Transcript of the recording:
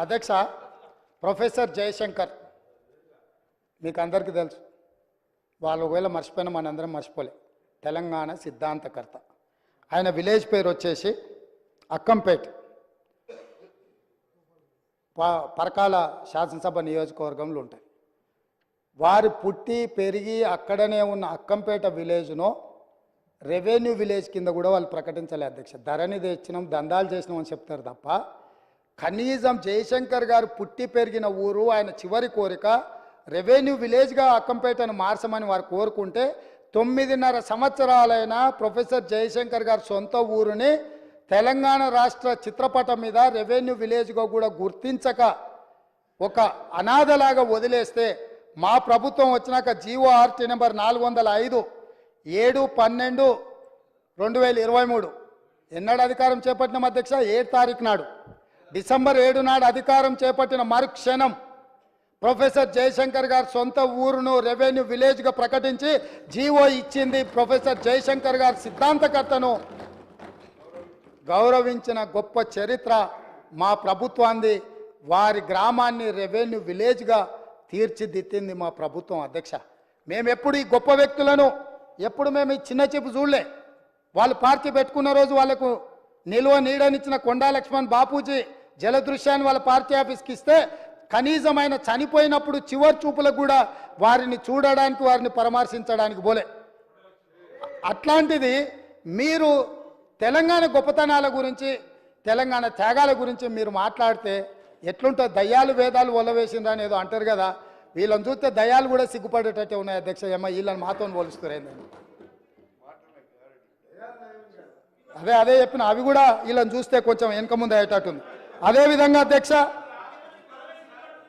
అధ్యక్ష, ప్రొఫెసర్ జయశంకర్ మీకు అందరికీ తెలుసు. వాళ్ళు ఒకవేళ మర్చిపోయినా మనందరం మర్చిపోలే. తెలంగాణ సిద్ధాంతకర్త. ఆయన విలేజ్ పేరు వచ్చేసి అక్కంపేట్, పరకాల శాసనసభ నియోజకవర్గంలో ఉంటాయి. వారు పుట్టి పెరిగి అక్కడనే ఉన్న అక్కంపేట విలేజ్ను రెవెన్యూ విలేజ్ కింద కూడా వాళ్ళు ప్రకటించలే అధ్యక్ష. ధరణి తెచ్చినాం, దందాలు చేసినాం అని చెప్తారు తప్ప కనీసం జయశంకర్ గారు పుట్టి పెరిగిన ఊరు, ఆయన చివరి కోరిక రెవెన్యూ విలేజ్గా అక్కంపేటను మార్చమని వారు కోరుకుంటే 9.5 సంవత్సరాలైన ప్రొఫెసర్ జయశంకర్ గారు సొంత ఊరుని తెలంగాణ రాష్ట్ర చిత్రపటం మీద రెవెన్యూ విలేజ్గా కూడా గుర్తించక ఒక అనాథలాగా వదిలేస్తే మా ప్రభుత్వం వచ్చినాక GORT నెంబర్ 405 7/12/2023 ఎన్నడు అధికారం చేపట్టిన అధ్యక్ష? 7 తారీఖు నాడు, డిసెంబర్ 7 నాడు అధికారం చేపట్టిన మరుక్షణం ప్రొఫెసర్ జయశంకర్ గారు సొంత ఊరును రెవెన్యూ విలేజ్గా ప్రకటించి జీవో ఇచ్చింది. ప్రొఫెసర్ జయశంకర్ గారు సిద్ధాంతకర్తను గౌరవించిన గొప్ప చరిత్ర మా ప్రభుత్వాన్ని. వారి గ్రామాన్ని రెవెన్యూ విలేజ్గా తీర్చిదిద్దింది మా ప్రభుత్వం అధ్యక్ష. మేము ఎప్పుడు ఈ గొప్ప వ్యక్తులను ఎప్పుడు మేము ఈ చిన్న చూపు చూడలే. వాళ్ళు పార్టీ పెట్టుకున్న రోజు వాళ్ళకు నిలువ నీడనిచ్చిన కొండా లక్ష్మణ్ బాపూజీ జలదృశ్యాన్ని వాళ్ళ పార్టీ ఆఫీస్కి ఇస్తే కనీసం ఆయన చనిపోయినప్పుడు చివరి చూపులకు కూడా వారిని చూడడానికి, వారిని పరామర్శించడానికి పోలే. అట్లాంటిది మీరు తెలంగాణ గొప్పతనాల గురించి, తెలంగాణ త్యాగాల గురించి మీరు మాట్లాడితే ఎట్లుంటుంది? దయ్యాలు వేదాలు ఒలవేసిండ్రు అని ఏదో అంటారు కదా, వీళ్ళని చూస్తే దయ్యాలు కూడా సిగ్గుపడేటట్టే ఉన్నాయి అధ్యక్ష. ఏమో వీళ్ళని మాతో పోలుస్తున్నారేందని అదే చెప్పిన, అవి కూడా వీళ్ళని చూస్తే కొంచెం వెనక ముందు అయ్యేటట్టుంది. అదేవిధంగా అధ్యక్ష